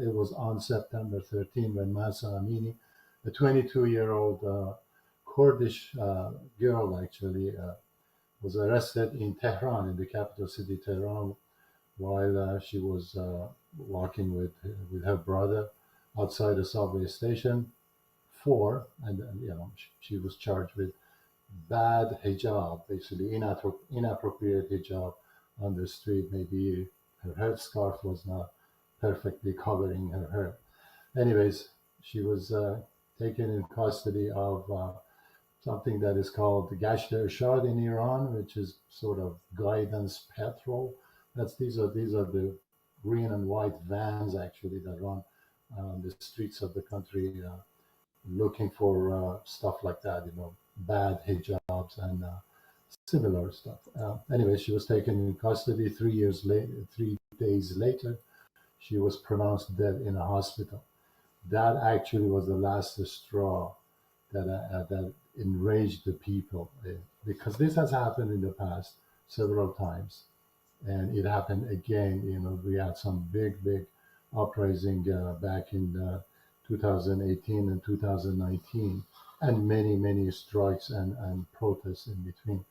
it was on September 13 when Mahsa Amini, a 22-year-old Kurdish girl, actually, was arrested in Tehran, in the capital city, Tehran, while she was walking with her brother outside a subway station. And she was charged with bad hijab, basically inappropriate hijab on the street. Maybe her headscarf was not perfectly covering her hair. Anyways, she was taken in custody of something that is called the Gasht Irshad in Iran, which is sort of guidance patrol. These are the green and white vans, actually, that run the streets of the country, looking for stuff like that, bad hijabs and similar stuff. Anyway, she was taken in custody. 3 days later, she was pronounced dead in a hospital. That actually was the last straw that enraged the people, because this has happened in the past several times, and it happened again. We had some big uprising back in 2018 and 2019, and many strikes and protests in between.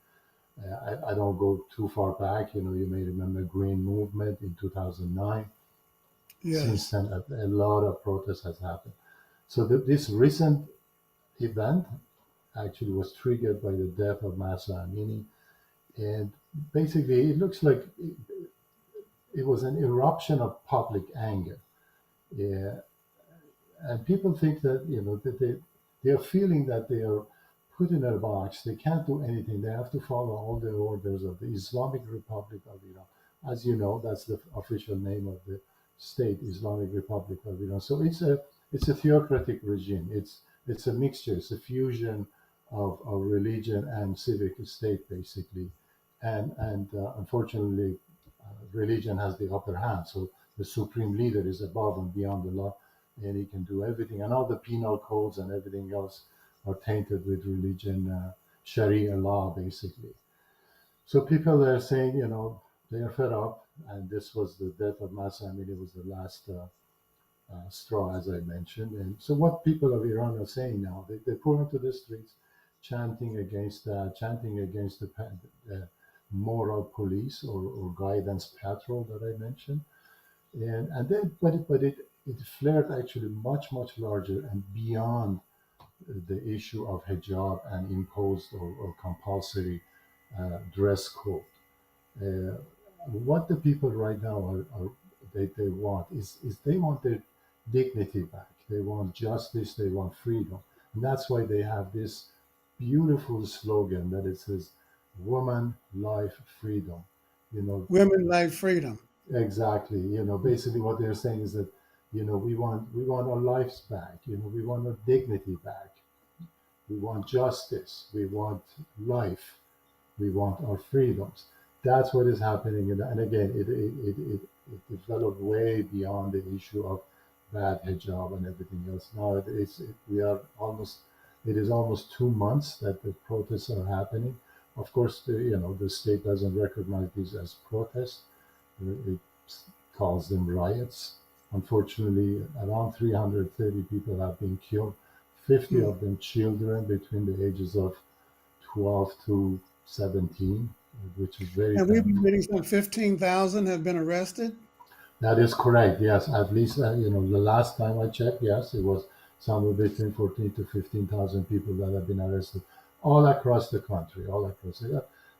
I don't go too far back. You may remember Green Movement in 2009. Yes. Since then, a lot of protests has happened. So this recent event actually was triggered by the death of Mahsa Amini, and basically it looks like it was an eruption of public anger. Yeah. And people think that that they are feeling that they are put in a box. They can't do anything. They have to follow all the orders of the Islamic Republic of Iran. As you know, that's the official name of the state, Islamic Republic of Iran. So it's a theocratic regime. It's a mixture. It's a fusion of religion and civic state, basically. And unfortunately, religion has the upper hand. So the supreme leader is above and beyond the law, and he can do everything. And all the penal codes and everything else are tainted with religion, Sharia law, basically. So people are saying, they are fed up, and this was the death of Mahsa Amini. It was the last straw, as I mentioned. And so what people of Iran are saying now, they pour into the streets, chanting against the moral police or guidance patrol that I mentioned. And then, but it flared actually much larger and beyond the issue of hijab and imposed or compulsory dress code. What the people right now they want is they want their dignity back. They want justice. They want freedom, and that's why they have this beautiful slogan that it says "Woman, Life, Freedom." Women, life, freedom. Exactly. Basically what they're saying is that, we want our lives back. We want our dignity back. We want justice. We want life. We want our freedoms. That's what is happening. And again, it developed way beyond the issue of bad hijab and everything else. Now it is almost 2 months that the protests are happening. Of course, the state doesn't recognize these as protests. It calls them riots. Unfortunately, around 330 people have been killed, 50 of them children between the ages of 12 to 17, which is very And we've been reading some 15,000 have been arrested. That is correct. Yes, at least the last time I checked, yes, it was somewhere between 14 to 15,000 people that have been arrested, all across the country, all across.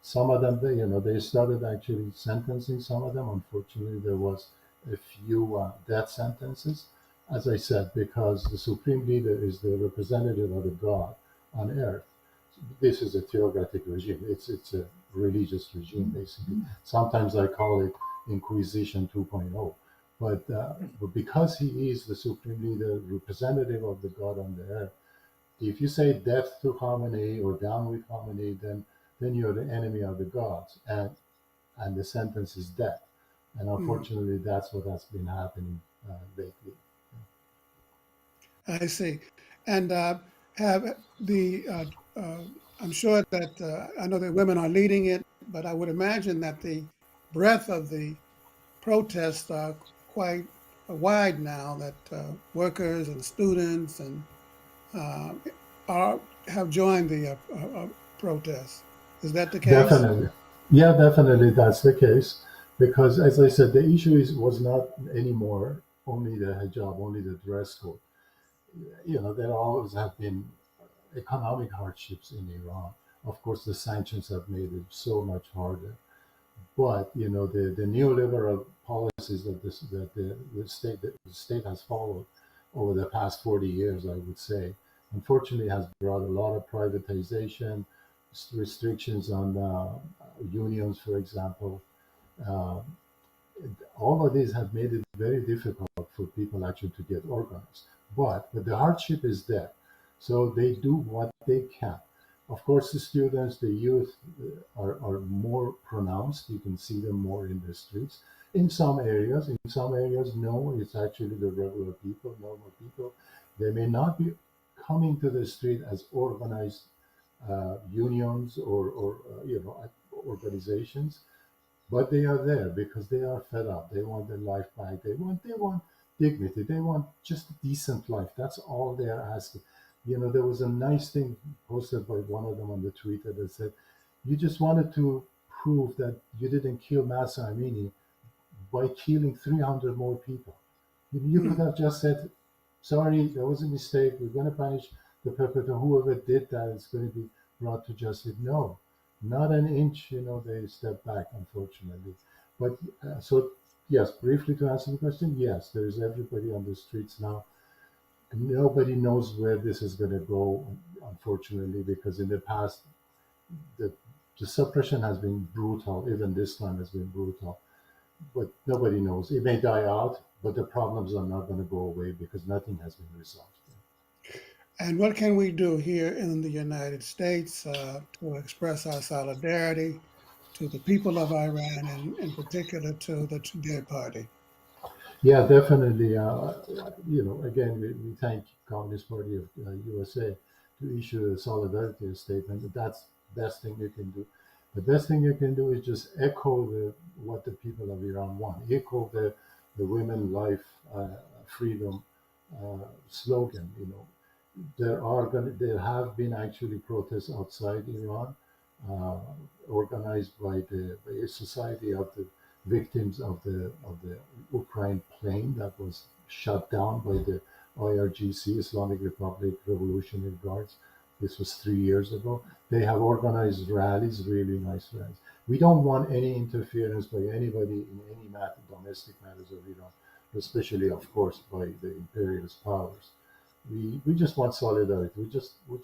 Some of them, they started actually sentencing some of them. Unfortunately, there was a few death sentences, as I said, because the supreme leader is the representative of the God on earth. This is a theocratic regime. It's a religious regime, basically. Sometimes I call it Inquisition 2.0. But because he is the supreme leader, representative of the God on the earth, if you say death to Khamenei or down with Khamenei, then you're the enemy of the gods, and the sentence is death. And unfortunately, that's what has been happening lately. I see. And have the I'm sure that I know that women are leading it, but I would imagine that the breadth of the protests are quite wide now that workers and students and uh, are have joined the protests. Is that the case? Definitely. Yeah, definitely that's the case. Because as I said, the issue was not anymore only the hijab, only the dress code. There always have been economic hardships in Iran. Of course, the sanctions have made it so much harder. But the neoliberal policies that the state has followed over the past 40 years, I would say, unfortunately, has brought a lot of privatization, restrictions on unions, for example. Uh, all of these have made it very difficult for people actually to get organized. But the hardship is there. So they do what they can. Of course, the students, the youth are more pronounced. You can see them more in the streets. In some areas, no, it's actually the regular people, normal people. They may not be coming to the street as organized unions or organizations, but they are there because they are fed up. They want their life back. They want dignity. They want just a decent life. That's all they are asking. There was a nice thing posted by one of them on the Twitter that said, "You just wanted to prove that you didn't kill Mahsa Amini by killing 300 more people. You Hmm. could have just said, sorry, there was a mistake. We're going to punish the perpetrator. Whoever did that is going to be brought to justice." No, not an inch, they stepped back, unfortunately. But so, yes, briefly to answer the question, yes, there is everybody on the streets now. Nobody knows where this is going to go, unfortunately, because in the past, the, the suppression has been brutal. Even this time has been brutal, but nobody knows. It may die out, but the problems are not going to go away because nothing has been resolved. And what can we do here in the United States to express our solidarity to the people of Iran and in particular to the Tudeh party? Yeah, definitely. Again, we thank Communist Party of USA to issue a solidarity statement. That's the best thing you can do. The best thing you can do is just echo what the people of Iran want. Echo the women, life, freedom slogan. There have been actually protests outside Iran, uh, organized by a society of the victims of the Ukraine plane that was shot down by the IRGC, Islamic Republic Revolutionary Guards. This was 3 years ago. They have organized rallies, really nice rallies. We don't want any interference by anybody in any domestic matters of Iran, especially, of course, by the imperialist powers. We just want solidarity. We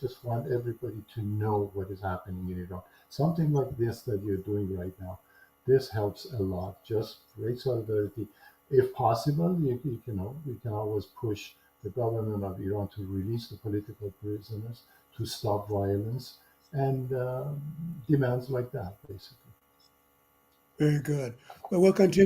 just want everybody to know what is happening in Iran. Something like this that you're doing right now, this helps a lot. Just great solidarity. If possible, we can always push the government of Iran to release the political prisoners, to stop violence, and demands like that, basically. Very good. Well, we'll continue.